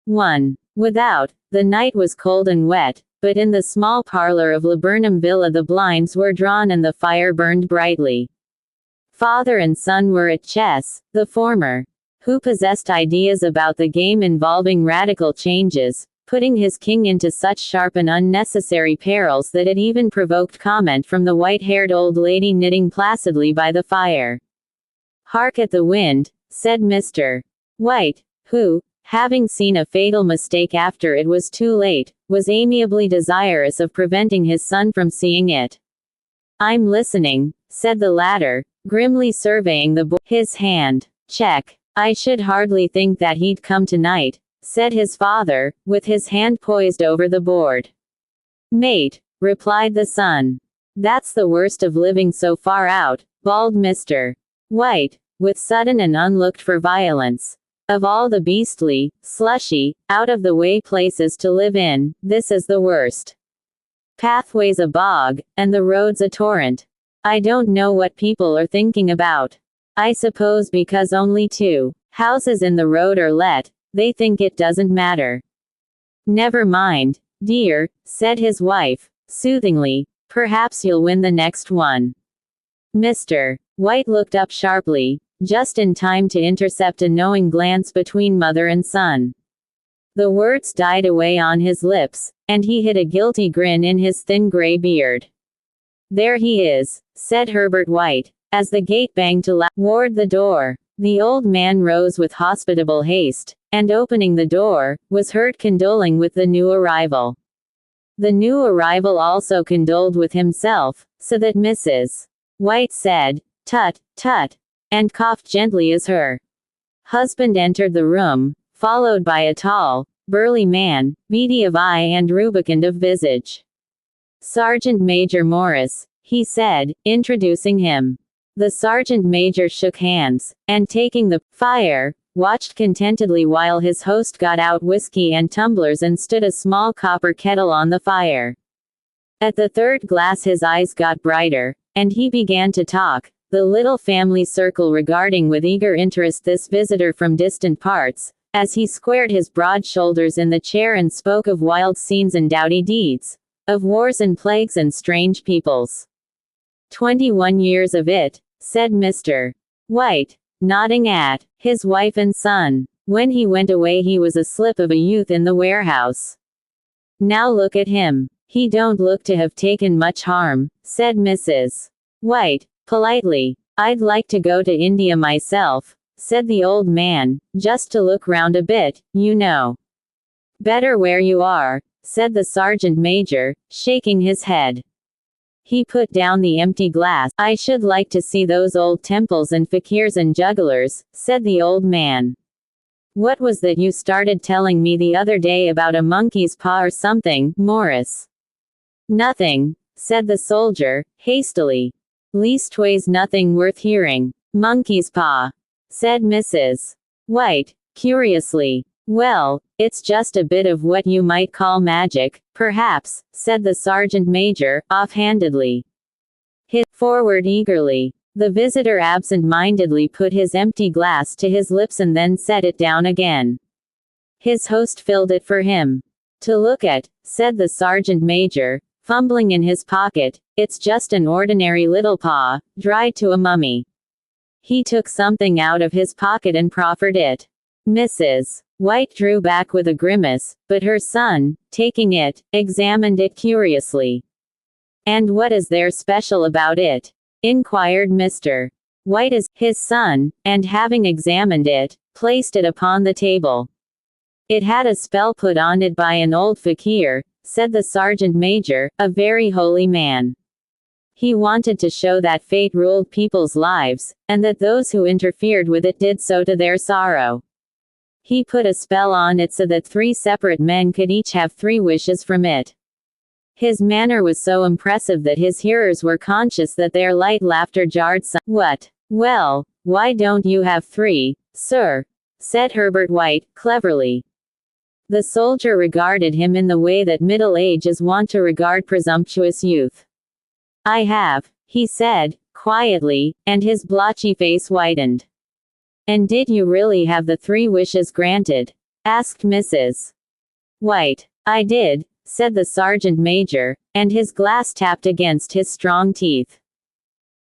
1. Without, the night was cold and wet, but in the small parlor of Laburnum Villa the blinds were drawn and the fire burned brightly. Father and son were at chess, the former, who possessed ideas about the game involving radical changes, putting his king into such sharp and unnecessary perils that it even provoked comment from the white-haired old lady knitting placidly by the fire. "Hark at the wind," said Mr. White, who, having seen a fatal mistake after it was too late, was amiably desirous of preventing his son from seeing it. "I'm listening," said the latter, grimly surveying the board. His hand. "Check. I should hardly think that he'd come tonight," said his father, with his hand poised over the board. "Mate," replied the son. "That's the worst of living so far out," bawled Mr. White, with sudden and unlooked-for violence. "Of all the beastly, slushy, out-of-the-way places to live in, this is the worst. Pathway's a bog, and the road's a torrent. I don't know what people are thinking about. I suppose because only 2 houses in the road are let, they think it doesn't matter." "Never mind, dear," said his wife, soothingly, "perhaps you'll win the next one." Mr. White looked up sharply, just in time to intercept a knowing glance between mother and son. The words died away on his lips, and he hid a guilty grin in his thin gray beard. "There he is," said Herbert White, as the gate banged toward the door. The old man rose with hospitable haste, and opening the door, was heard condoling with the new arrival. The new arrival also condoled with himself, so that Mrs. White said, "Tut, tut," and coughed gently as her husband entered the room, followed by a tall, burly man, beady of eye and rubicund of visage. "Sergeant Major Morris," he said, introducing him. The sergeant major shook hands, and taking the fire, watched contentedly while his host got out whiskey and tumblers and stood a small copper kettle on the fire. At the third glass his eyes got brighter, and he began to talk, the little family circle regarding with eager interest this visitor from distant parts, as he squared his broad shoulders in the chair and spoke of wild scenes and doughty deeds, of wars and plagues and strange peoples. 21 years of it, said Mr. White, nodding at his wife and son. When he went away he was a slip of a youth in the warehouse. Now look at him. He don't look to have taken much harm, said Mrs. White, politely. I'd like to go to India myself, said the old man, just to look round a bit, you know. Better where you are, said the sergeant major, shaking his head. He put down the empty glass. I should like to see those old temples and fakirs and jugglers, said the old man. What was that you started telling me the other day about a monkey's paw or something, Morris? Nothing, said the soldier, hastily. Leastways nothing worth hearing. Monkey's paw, said Mrs. White, curiously. Well, it's just a bit of what you might call magic, perhaps, said the sergeant major, offhandedly. His forward eagerly. The visitor absent-mindedly put his empty glass to his lips and then set it down again. His host filled it for him. To look at, said the sergeant major, fumbling in his pocket, it's just an ordinary little paw, dried to a mummy. He took something out of his pocket and proffered it. Mrs. White drew back with a grimace, but her son, taking it, examined it curiously. And what is there special about it? Inquired Mr. White as his son, and having examined it, placed it upon the table. It had a spell put on it by an old fakir, said the sergeant major, a very holy man. He wanted to show that fate ruled people's lives, and that those who interfered with it did so to their sorrow. He put a spell on it so that 3 separate men could each have 3 wishes from it. His manner was so impressive that his hearers were conscious that their light laughter jarred some. What? Well, why don't you have 3, sir? Said Herbert White, cleverly. The soldier regarded him in the way that middle age is wont to regard presumptuous youth. I have, he said, quietly, and his blotchy face whitened. And did you really have the 3 wishes granted? asked Mrs. White. I did, said the sergeant major, and his glass tapped against his strong teeth.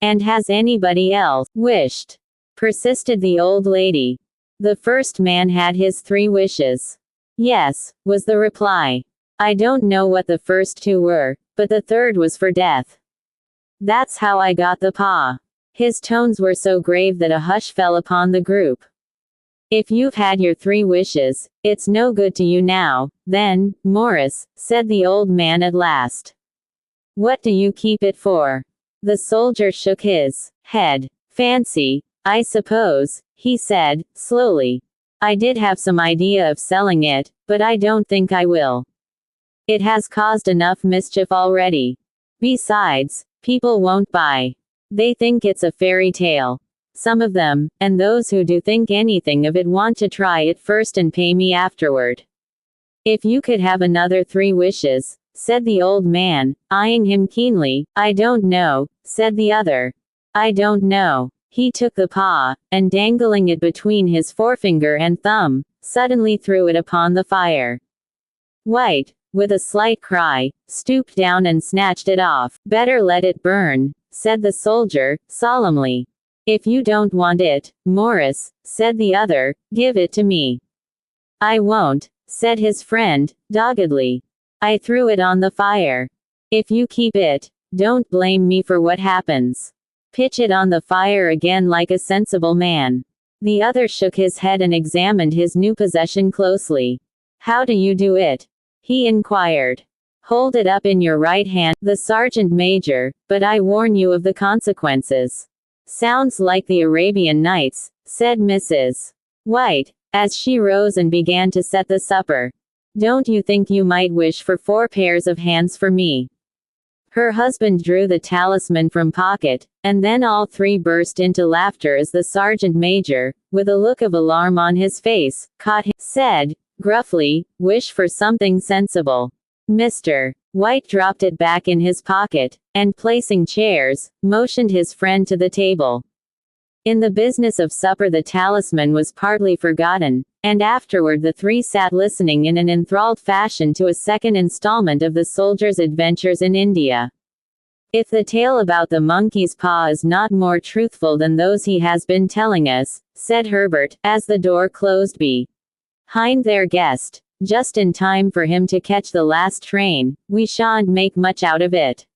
And has anybody else wished? Persisted the old lady. The first man had his 3 wishes. Yes, was the reply. I don't know what the first 2 were, but the third was for death. That's how I got the PAW. His tones were so grave that a hush fell upon the group. If you've had your 3 wishes, it's no good to you now, then, Morris, said the old man at last. What do you keep it for? The soldier shook his head. Fancy, I suppose, he said, slowly. I did have some idea of selling it, but I don't think I will. It has caused enough mischief already. Besides, people won't buy. They think it's a fairy tale. Some of them, and those who do think anything of it, want to try it first and pay me afterward. If you could have another 3 wishes, said the old man, eyeing him keenly. I don't know, said the other. I don't know. He took the PAW, and dangling it between his forefinger and thumb, suddenly threw it upon the fire. White, with a slight cry, stooped down and snatched it off. Better let it burn, said the soldier, solemnly. If you don't want it, Morris, said the other, give it to me. I won't, said his friend, doggedly. I threw it on the fire. If you keep it, don't blame me for what happens. Pitch it on the fire again like a sensible man. The other shook his head and examined his new possession closely. How do you do it? He inquired. Hold it up in your right hand, the sergeant major, but I warn you of the consequences. Sounds like the Arabian Nights, said Mrs. White, as she rose and began to set the supper. Don't you think you might wish for 4 pairs of hands for me? Her husband drew the talisman from pocket, and then all 3 burst into laughter as the sergeant major, with a look of alarm on his face, caught him, said, gruffly, wish for something sensible. Mr. White dropped it back in his pocket, and placing chairs, motioned his friend to the table. In the business of supper the talisman was partly forgotten, and afterward the 3 sat listening in an enthralled fashion to a second installment of the soldier's adventures in India. If the tale about the monkey's paw is not more truthful than those he has been telling us, said Herbert, as the door closed behind their guest, just in time for him to catch the last train, we shan't make much out of it.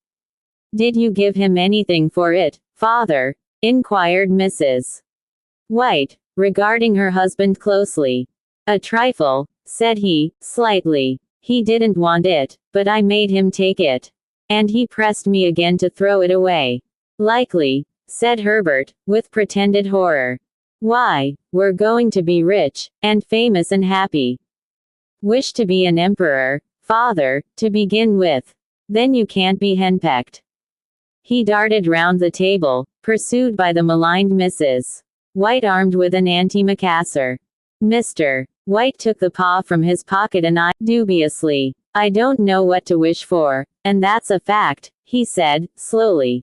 Did you give him anything for it, father? Inquired Mrs. White, regarding her husband closely. A trifle, said he, slightly. He didn't want it, but I made him take it. And he pressed me again to throw it away. Likely, said Herbert, with pretended horror. Why, we're going to be rich, and famous and happy. Wish to be an emperor, father, to begin with. Then you can't be henpecked. He darted round the table, pursued by the maligned Mrs. White armed with an antimacassar. Mr. White took the paw from his pocket and eyed dubiously. I don't know what to wish for, and that's a fact, he said, slowly.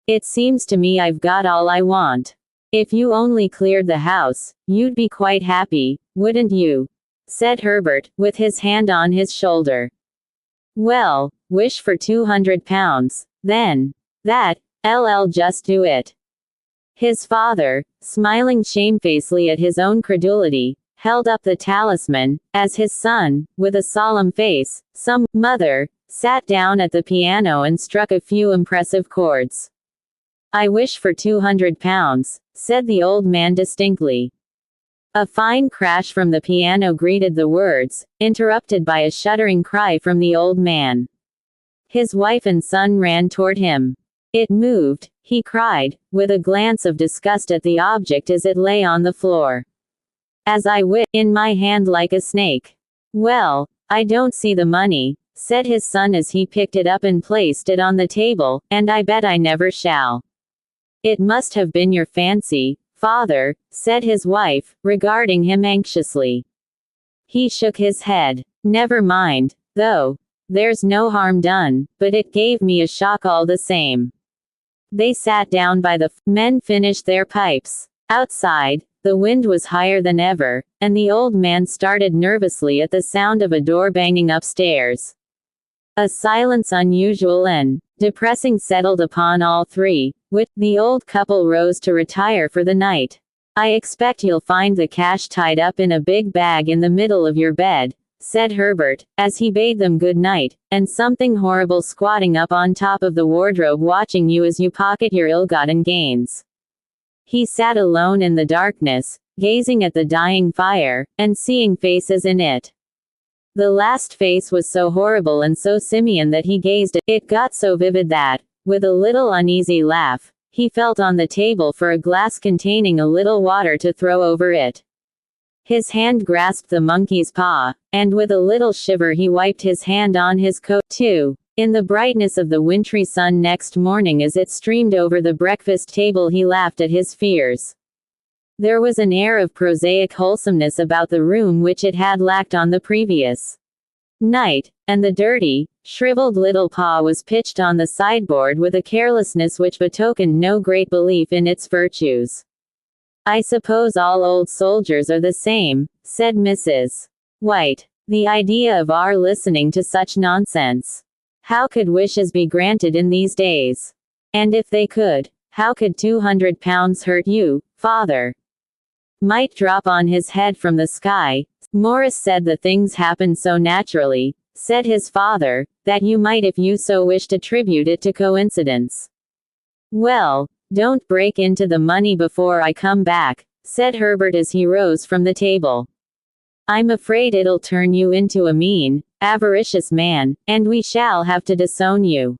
It seems to me I've got all I want. If you only cleared the house, you'd be quite happy, wouldn't you? Said Herbert, with his hand on his shoulder. Well, wish for £200, then. That'll just do it. His father, smiling shamefacedly at his own credulity, held up the talisman, as his son, with a solemn face, some mother, sat down at the piano and struck a few impressive chords. I wish for £200, said the old man distinctly. A fine crash from the piano greeted the words, interrupted by a shuddering cry from the old man. His wife and son ran toward him. It moved, he cried, with a glance of disgust at the object as it lay on the floor. As I wish, in my hand like a snake. Well, I don't see the money, said his son as he picked it up and placed it on the table, and I bet I never shall. It must have been your fancy, father, said his wife, regarding him anxiously. He shook his head. Never mind, though. There's no harm done, but it gave me a shock all the same. They sat down by the men finished their pipes. Outside, The wind was higher than ever, and the old man started nervously at the sound of a door banging upstairs. A silence unusual and depressing settled upon all three, with the old couple rose to retire for the night. "I expect you'll find the cash tied up in a big bag in the middle of your bed," said Herbert, as he bade them good night, "and something horrible squatting up on top of the wardrobe watching you as you pocket your ill-gotten gains." He sat alone in the darkness, gazing at the dying fire, and seeing faces in it. The last face was so horrible and so simian that he gazed at it, got so vivid that, with a little uneasy laugh, he felt on the table for a glass containing a little water to throw over it. His hand grasped the monkey's paw, and with a little shiver he wiped his hand on his coat, too. In the brightness of the wintry sun next morning as it streamed over the breakfast table he laughed at his fears. There was an air of prosaic wholesomeness about the room which it had lacked on the previous night, and the dirty, shriveled little paw was pitched on the sideboard with a carelessness which betokened no great belief in its virtues. "I suppose all old soldiers are the same," said Mrs. White. "The idea of our listening to such nonsense. How could wishes be granted in these days? And if they could, how could £200 hurt you, father? Might drop on his head from the sky." Morris said the things happened so naturally, said his father, that you might if you so wished attribute it to coincidence. "Well, don't break into the money before I come back," said Herbert as he rose from the table. "I'm afraid it'll turn you into a mean, avaricious man, and we shall have to disown you."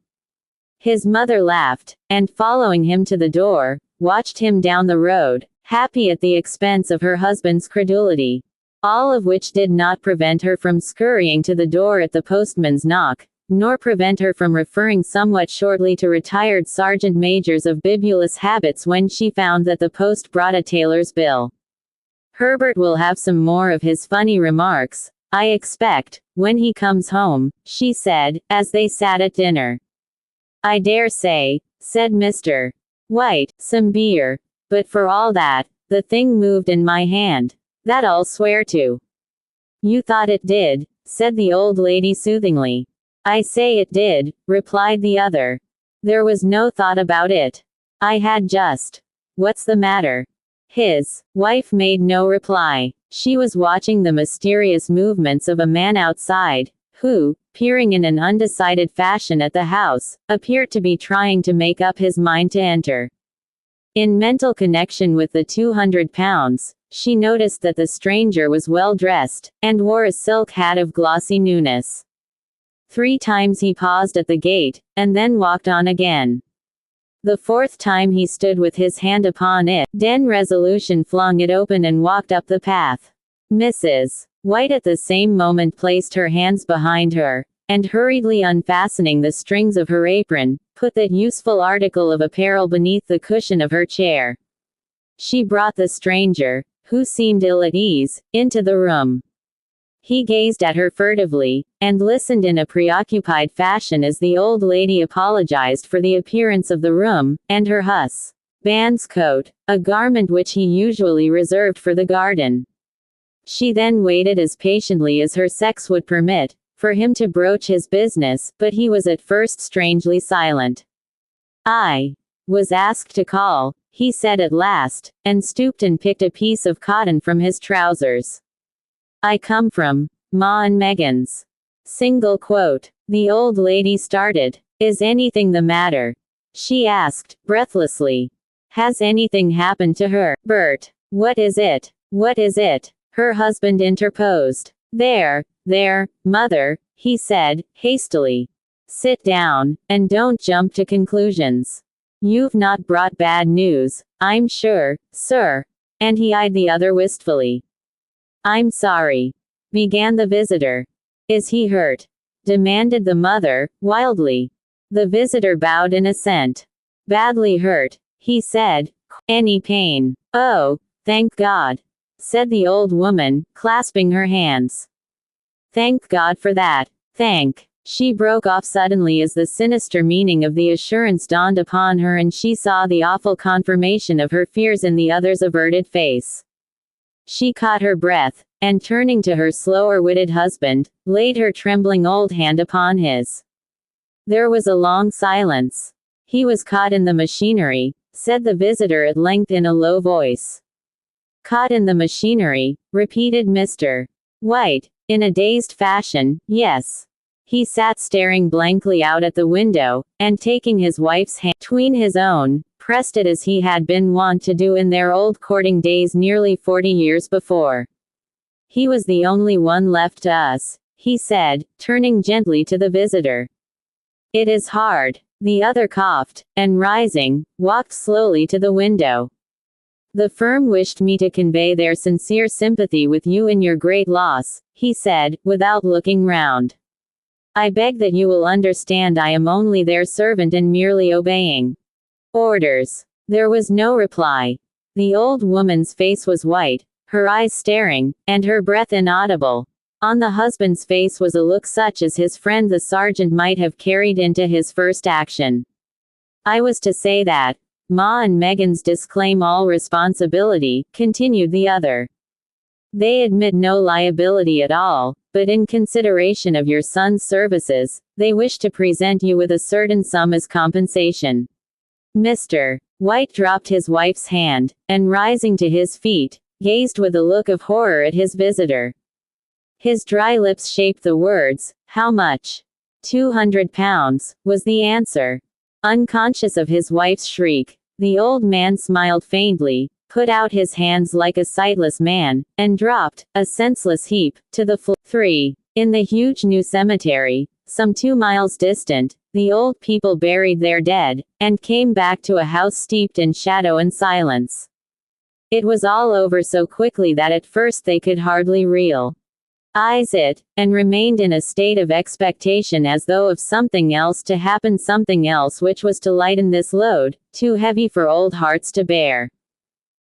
His mother laughed, and following him to the door, watched him down the road, happy at the expense of her husband's credulity. All of which did not prevent her from scurrying to the door at the postman's knock, nor prevent her from referring somewhat shortly to retired sergeant majors of bibulous habits when she found that the post brought a tailor's bill. "Herbert will have some more of his funny remarks, I expect, when he comes home," she said, as they sat at dinner. "I dare say," said Mr. White, "some beer. But for all that, the thing moved in my hand. That I'll swear to." "You thought it did," said the old lady soothingly. "I say it did," replied the other. "There was no thought about it. I had just. What's the matter?" His wife made no reply. She was watching the mysterious movements of a man outside, who, peering in an undecided fashion at the house, appeared to be trying to make up his mind to enter. In mental connection with the £200, she noticed that the stranger was well dressed, and wore a silk hat of glossy newness. 3 times he paused at the gate, and then walked on again. The 4th time he stood with his hand upon it, then resolution flung it open and walked up the path. Mrs. White at the same moment placed her hands behind her, and hurriedly unfastening the strings of her apron, put that useful article of apparel beneath the cushion of her chair. She brought the stranger, who seemed ill at ease, into the room. He gazed at her furtively, and listened in a preoccupied fashion as the old lady apologized for the appearance of the room, and her husband's coat, a garment which he usually reserved for the garden. She then waited as patiently as her sex would permit, for him to broach his business, but he was at first strangely silent. "I was asked to call," he said at last, and stooped and picked a piece of cotton from his trousers. "I come from Ma and Megan's." Single quote. The old lady started. "Is anything the matter?" she asked, breathlessly. "Has anything happened to her, Bert?" "What is it? What is it?" her husband interposed. There, mother," he said, hastily. "Sit down, and don't jump to conclusions. You've not brought bad news, I'm sure, sir." And he eyed the other wistfully. "I'm sorry," began the visitor. "Is he hurt?" demanded the mother, wildly. The visitor bowed in assent. "Badly hurt," he said. "Any pain?" "Oh, thank God," said the old woman, clasping her hands. "Thank God for that. Thank." She broke off suddenly as the sinister meaning of the assurance dawned upon her and she saw the awful confirmation of her fears in the other's averted face. She caught her breath, and turning to her slower-witted husband, laid her trembling old hand upon his. There was a long silence. He was caught in the machinery, said the visitor at length in a low voice. Caught in the machinery, repeated Mr. White, in a dazed fashion. Yes. He sat staring blankly out at the window, and taking his wife's hand between his own, pressed it as he had been wont to do in their old courting days nearly 40 years before. He was the only one left to us, he said, turning gently to the visitor. It is hard. The other coughed, and rising, walked slowly to the window. The firm wished me to convey their sincere sympathy with you in your great loss, he said, without looking round. I beg that you will understand I am only their servant and merely obeying orders. There was no reply. The old woman's face was white, her eyes staring, and her breath inaudible. On the husband's face was a look such as his friend the sergeant might have carried into his first action. I was to say that Ma and Megan's disclaim all responsibility, continued the other. They admit no liability at all, but in consideration of your son's services, they wish to present you with a certain sum as compensation. Mr. White dropped his wife's hand, and rising to his feet, gazed with a look of horror at his visitor. His dry lips shaped the words, "How much?" £200, was the answer. Unconscious of his wife's shriek, the old man smiled faintly, put out his hands like a sightless man, and dropped, a senseless heap, to the floor. 3. In the huge new cemetery, some 2 miles distant, the old people buried their dead, and came back to a house steeped in shadow and silence. It was all over so quickly that at first they could hardly realize it, and remained in a state of expectation as though of something else to happen, something else which was to lighten this load, too heavy for old hearts to bear.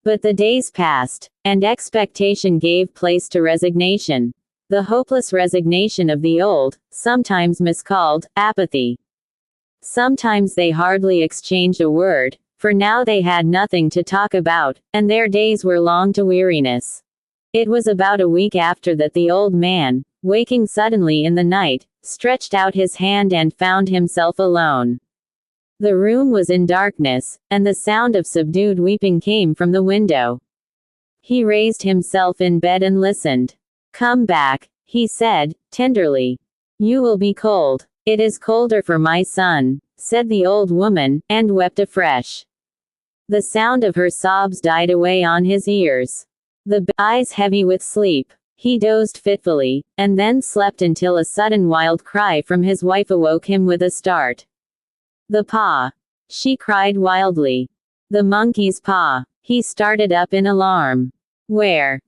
But the days passed, and expectation gave place to resignation. The hopeless resignation of the old, sometimes miscalled, apathy. Sometimes they hardly exchanged a word, for now they had nothing to talk about, and their days were long to weariness. It was about a week after that the old man, waking suddenly in the night, stretched out his hand and found himself alone. The room was in darkness, and the sound of subdued weeping came from the window. He raised himself in bed and listened. "Come back," he said, tenderly. "You will be cold." "It is colder for my son," said the old woman, and wept afresh. The sound of her sobs died away on his ears. The eyes heavy with sleep, he dozed fitfully, and then slept until a sudden wild cry from his wife awoke him with a start. "The paw!" she cried wildly. "The monkey's paw!" He started up in alarm. Where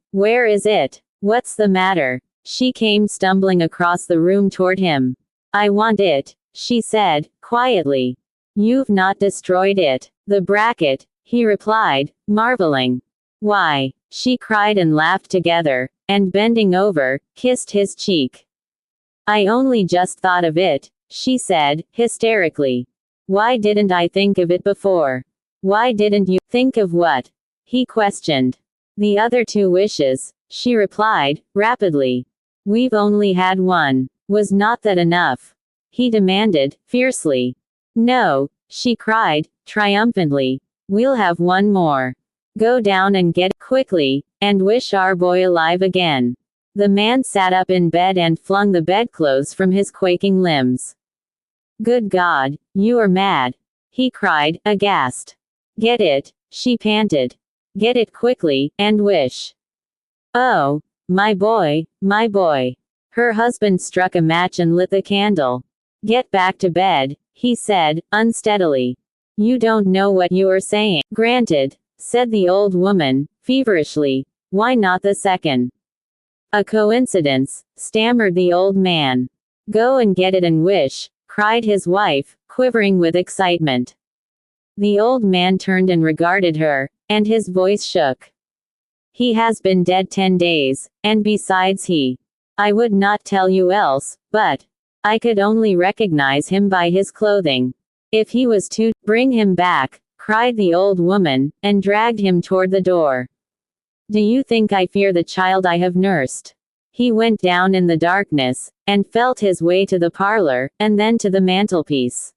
is it? What's the matter?" She came stumbling across the room toward him. "I want it," she said, quietly. "You've not destroyed it." "The bracket," he replied, marveling. "Why?" she cried and laughed together, and bending over, kissed his cheek. "I only just thought of it," she said, hysterically. "Why didn't I think of it before?" "Why didn't you think of what?" he questioned. "The other 2 wishes," she replied, rapidly. "We've only had one. Was not that enough?" he demanded, fiercely. "No," she cried, triumphantly. "We'll have one more. Go down and get it quickly, and wish our boy alive again." The man sat up in bed and flung the bedclothes from his quaking limbs. "Good God, you are mad!" he cried, aghast. "Get it," she panted. "Get it quickly, and wish." "Oh, my boy, my boy." Her husband struck a match and lit the candle. "Get back to bed," he said, unsteadily. "You don't know what you are saying." "Granted," said the old woman, feverishly. "Why not the second?" "A coincidence," stammered the old man. "Go and get it and wish," cried his wife, quivering with excitement. The old man turned and regarded her, and his voice shook. "He has been dead 10 days, and besides I would not tell you else, but I could only recognize him by his clothing. If he was to bring him back," cried the old woman, and dragged him toward the door. Do you think I fear the child I have nursed? He went down in the darkness, and felt his way to the parlor, and then to the mantelpiece.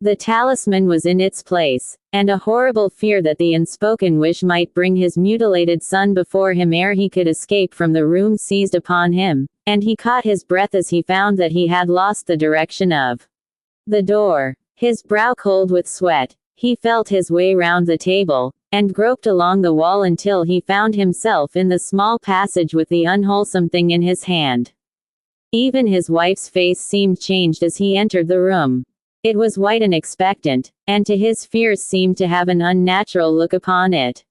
The talisman was in its place, and a horrible fear that the unspoken wish might bring his mutilated son before him ere he could escape from the room seized upon him, and he caught his breath as he found that he had lost the direction of the door. His brow cold with sweat, he felt his way round the table, and groped along the wall until he found himself in the small passage with the unwholesome thing in his hand. Even his wife's face seemed changed as he entered the room. It was white and expectant, and to his fears seemed to have an unnatural look upon it.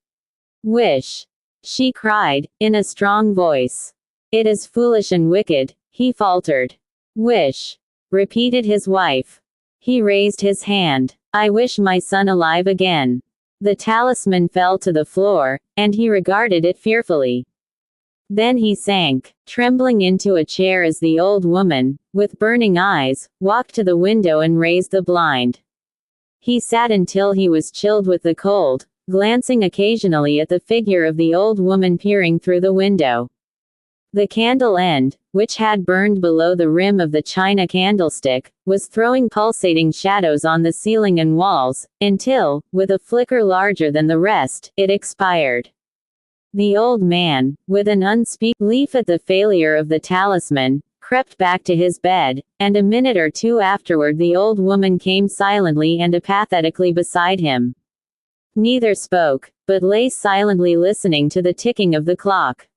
"Wish," she cried, in a strong voice. "It is foolish and wicked," he faltered. "Wish," repeated his wife. He raised his hand. "I wish my son alive again." The talisman fell to the floor, and he regarded it fearfully. Then he sank, trembling into a chair as the old woman, with burning eyes, walked to the window and raised the blind. He sat until he was chilled with the cold, glancing occasionally at the figure of the old woman peering through the window. The candle end, which had burned below the rim of the china candlestick, was throwing pulsating shadows on the ceiling and walls, until, with a flicker larger than the rest, it expired. The old man, with an unspeakable relief at the failure of the talisman, crept back to his bed, and a minute or two afterward the old woman came silently and apathetically beside him. Neither spoke, but lay silently listening to the ticking of the clock.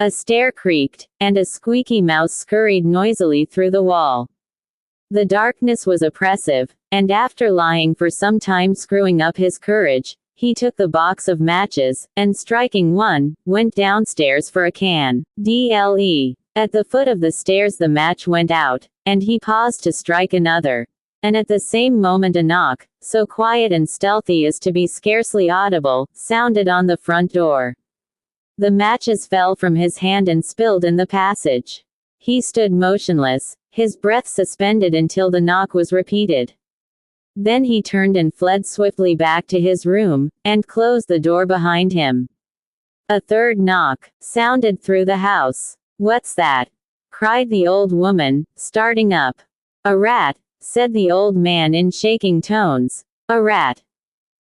A stair creaked, and a squeaky mouse scurried noisily through the wall. The darkness was oppressive, and after lying for some time screwing up his courage, he took the box of matches, and striking one, went downstairs for a can. At the foot of the stairs the match went out, and he paused to strike another. And at the same moment a knock, so quiet and stealthy as to be scarcely audible, sounded on the front door. The matches fell from his hand and spilled in the passage. He stood motionless, his breath suspended until the knock was repeated. Then he turned and fled swiftly back to his room, and closed the door behind him. A third knock sounded through the house. "What's that?" cried the old woman, starting up. "A rat," said the old man in shaking tones. "A rat.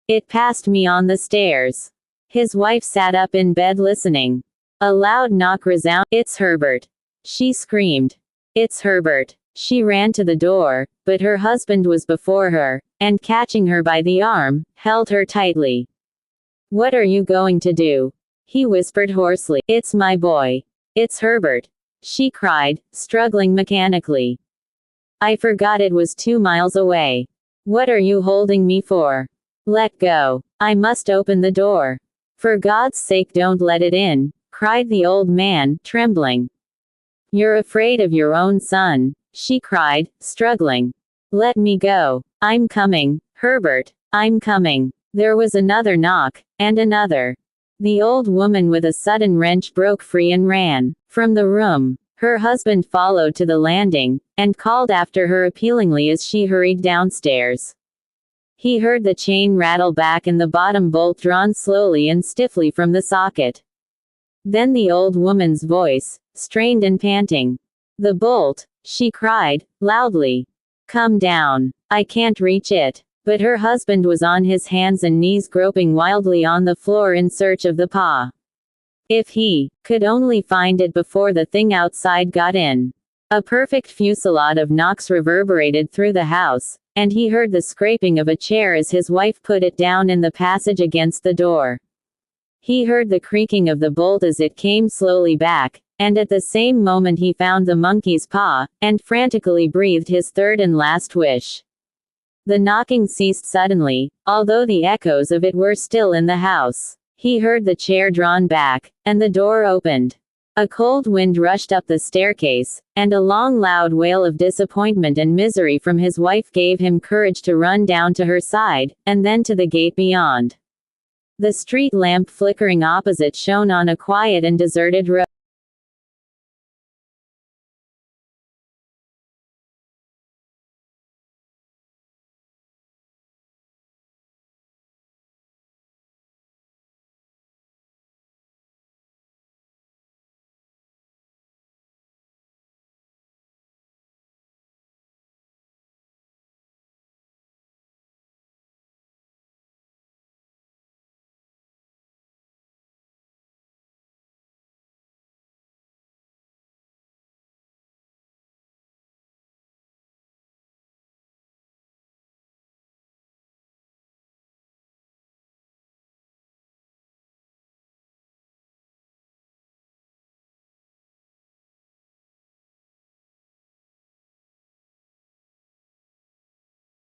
It passed me on the stairs." His wife sat up in bed listening. A loud knock resounded. "It's Herbert," she screamed. "It's Herbert." She ran to the door, but her husband was before her, and catching her by the arm, held her tightly. "What are you going to do?" he whispered hoarsely. "It's my boy. It's Herbert," she cried, struggling mechanically. "I forgot it was 2 miles away. What are you holding me for? Let go. I must open the door. For God's sake don't let it in," cried the old man, trembling. "You're afraid of your own son," she cried, struggling. "Let me go. I'm coming, Herbert, I'm coming." There was another knock, and another. The old woman with a sudden wrench broke free and ran from the room. Her husband followed to the landing, and called after her appealingly as she hurried downstairs. He heard the chain rattle back and the bottom bolt drawn slowly and stiffly from the socket. Then the old woman's voice, strained and panting. "The bolt," she cried, loudly. "Come down. I can't reach it." But her husband was on his hands and knees groping wildly on the floor in search of the PAW. If he could only find it before the thing outside got in. A perfect fusillade of knocks reverberated through the house, and he heard the scraping of a chair as his wife put it down in the passage against the door. He heard the creaking of the bolt as it came slowly back, and at the same moment he found the monkey's paw, and frantically breathed his third and last wish. The knocking ceased suddenly, although the echoes of it were still in the house. He heard the chair drawn back, and the door opened. A cold wind rushed up the staircase, and a long loud wail of disappointment and misery from his wife gave him courage to run down to her side, and then to the gate beyond. The street lamp flickering opposite shone on a quiet and deserted road.